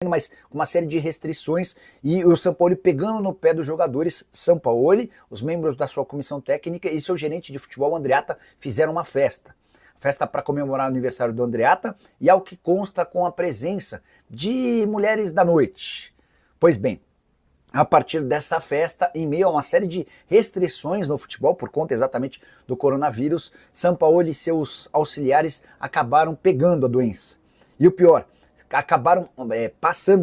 valendo, mas com uma série de restrições, e o Sampaoli pegando no pé dos jogadores. Sampaoli, os membros da sua comissão técnica e seu gerente de futebol, Andreatta, fizeram uma festa para comemorar o aniversário do Andreatta, e ao que consta com a presença de mulheres da noite. Pois bem, a partir desta festa, em meio a uma série de restrições no futebol, por conta exatamente do coronavírus, Sampaoli e seus auxiliares acabaram pegando a doença. E o pior, acabaram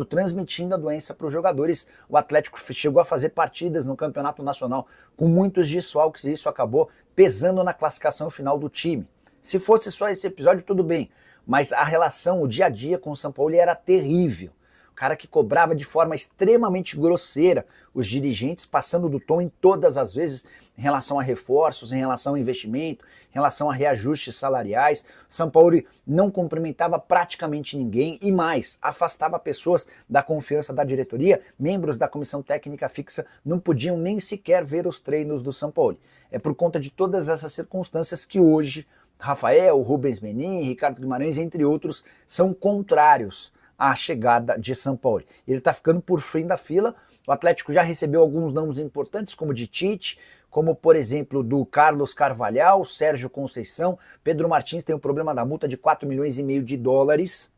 transmitindo a doença para os jogadores. O Atlético chegou a fazer partidas no Campeonato Nacional com muitos desfalques, e isso acabou pesando na classificação final do time. Se fosse só esse episódio, tudo bem, mas a relação, o dia a dia com o Sampaoli era terrível. O cara que cobrava de forma extremamente grosseira os dirigentes, passando do tom em todas as vezes em relação a reforços, em relação a investimento, em relação a reajustes salariais. O Sampaoli não cumprimentava praticamente ninguém e mais, afastava pessoas da confiança da diretoria. Membros da comissão técnica fixa não podiam nem sequer ver os treinos do Sampaoli. É por conta de todas essas circunstâncias que hoje Rafael, Rubens Menin, Ricardo Guimarães, entre outros, são contrários à chegada de Sampaoli. Ele está ficando por fim da fila. O Atlético já recebeu alguns nomes importantes, como de Tite, como por exemplo do Carlos Carvalhal, Sérgio Conceição. Pedro Martins tem o problema da multa de 4,5 milhões de dólares.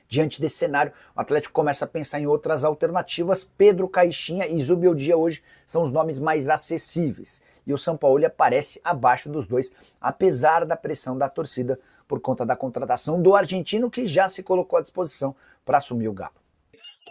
Diante desse cenário, o Atlético começa a pensar em outras alternativas. Pedro Caixinha e Zubeldia hoje são os nomes mais acessíveis. E o Sampaoli aparece abaixo dos dois, apesar da pressão da torcida por conta da contratação do argentino, que já se colocou à disposição para assumir o Galo.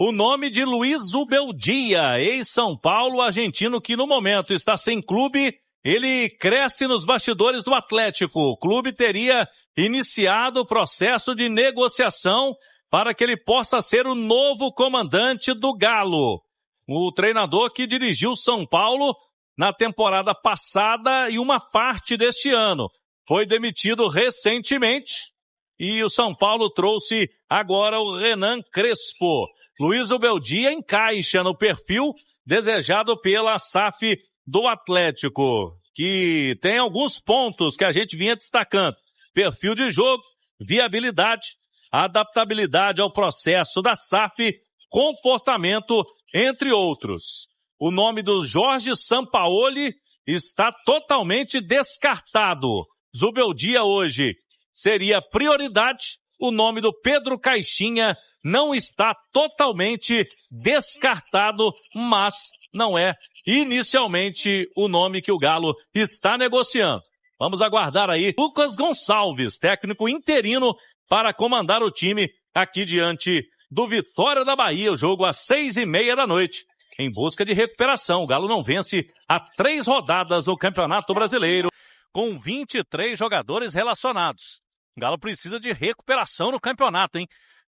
O nome de Luiz Zubeldia, ex-São Paulo, argentino que no momento está sem clube, ele cresce nos bastidores do Atlético. O clube teria iniciado o processo de negociação para que ele possa ser o novo comandante do Galo. O treinador que dirigiu São Paulo na temporada passada e uma parte deste ano. Foi demitido recentemente e o São Paulo trouxe agora o Renan Crespo. Luiz Zubeldia encaixa no perfil desejado pela SAF do Atlético, que tem alguns pontos que a gente vinha destacando. Perfil de jogo, viabilidade, adaptabilidade ao processo da SAF, comportamento, entre outros. O nome do Jorge Sampaoli está totalmente descartado. Zubeldia hoje seria prioridade. O nome do Pedro Caixinha não está totalmente descartado, mas não é inicialmente o nome que o Galo está negociando. Vamos aguardar aí Lucas Gonçalves, técnico interino, para comandar o time aqui diante do Vitória da Bahia. O jogo às 6h30 em busca de recuperação. O Galo não vence há 3 rodadas no Campeonato Brasileiro, com 23 jogadores relacionados. O Galo precisa de recuperação no campeonato, hein?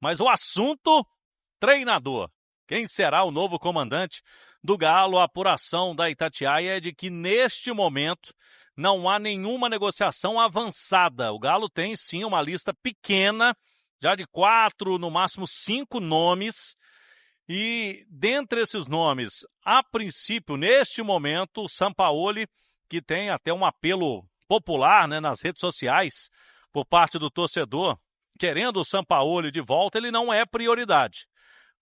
Mas o assunto, treinador. Quem será o novo comandante do Galo? A apuração da Itatiaia é de que neste momento não há nenhuma negociação avançada. O Galo tem sim uma lista pequena, já de 4, no máximo 5 nomes. E dentre esses nomes, a princípio, neste momento, o Sampaoli, que tem até um apelo popular, né, nas redes sociais, por parte do torcedor, querendo o Sampaoli de volta, ele não é prioridade.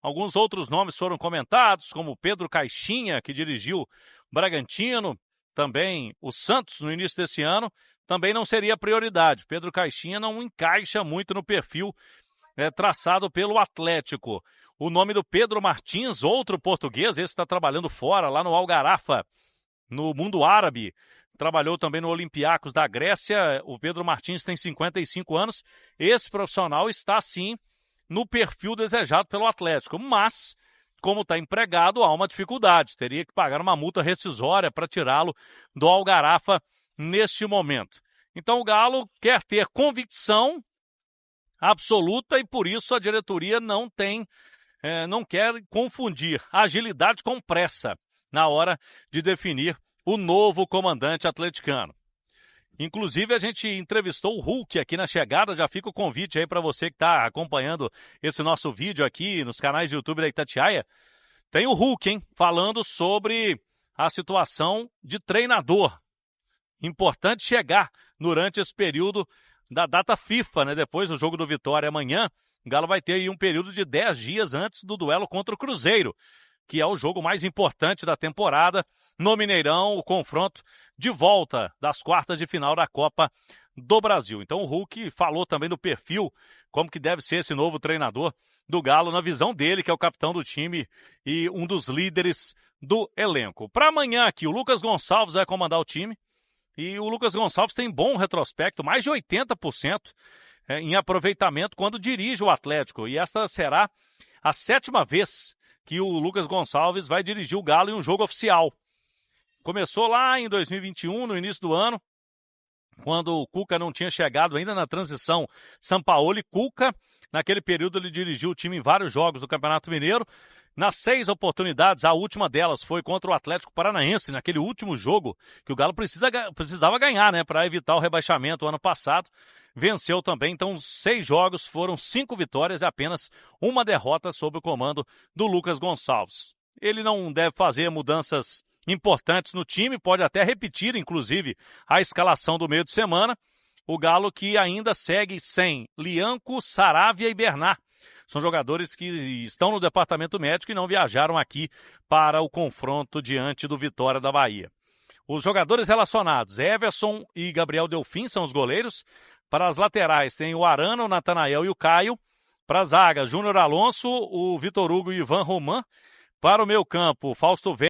Alguns outros nomes foram comentados, como Pedro Caixinha, que dirigiu o Bragantino, também o Santos no início desse ano, também não seria prioridade. Pedro Caixinha não encaixa muito no perfil traçado pelo Atlético. O nome do Pedro Martins, outro português, esse está trabalhando fora, lá no Algarafa, no mundo árabe. Trabalhou também no Olympiacos da Grécia. O Pedro Martins tem 55 anos. Esse profissional está, sim, no perfil desejado pelo Atlético. Mas, como está empregado, há uma dificuldade. Teria que pagar uma multa rescisória para tirá-lo do Algarafa neste momento. Então o Galo quer ter convicção absoluta e por isso a diretoria não quer confundir agilidade com pressa na hora de definir o novo comandante atleticano. Inclusive, a gente entrevistou o Hulk aqui na chegada. Já fica o convite aí para você que está acompanhando esse nosso vídeo aqui nos canais de YouTube da Itatiaia. Tem o Hulk, hein, falando sobre a situação de treinador. Importante chegar durante esse período da data FIFA, né? Depois do jogo do Vitória amanhã, O Galo vai ter aí um período de 10 dias antes do duelo contra o Cruzeiro, que é o jogo mais importante da temporada. No Mineirão, o confronto de volta das quartas de final da Copa do Brasil. Então o Hulk falou também do perfil, como que deve ser esse novo treinador do Galo, na visão dele, que é o capitão do time e um dos líderes do elenco. Para amanhã aqui, o Lucas Gonçalves vai comandar o time. E o Lucas Gonçalves tem bom retrospecto, mais de 80% em aproveitamento quando dirige o Atlético. E esta será a 7ª vez que o Lucas Gonçalves vai dirigir o Galo em um jogo oficial. Começou lá em 2021, no início do ano, quando o Cuca não tinha chegado ainda na transição Sampaoli-Cuca. Naquele período ele dirigiu o time em vários jogos do Campeonato Mineiro. Nas 6 oportunidades, a última delas foi contra o Atlético Paranaense, naquele último jogo que o Galo precisava ganhar, né, para evitar o rebaixamento ano passado. Venceu também, então 6 jogos, foram 5 vitórias e apenas uma derrota sob o comando do Lucas Gonçalves. Ele não deve fazer mudanças importantes no time, pode até repetir, inclusive, a escalação do meio de semana. O Galo que ainda segue sem Lianco, Saravia e Bernard. São jogadores que estão no departamento médico e não viajaram aqui para o confronto diante do Vitória da Bahia. Os jogadores relacionados, Everson e Gabriel Delfim, são os goleiros. Para as laterais tem o Arana, o Natanael e o Caio. Para a zaga, Júnior Alonso, o Vitor Hugo e o Ivan Roman. Para o meio campo, Fausto Vélez.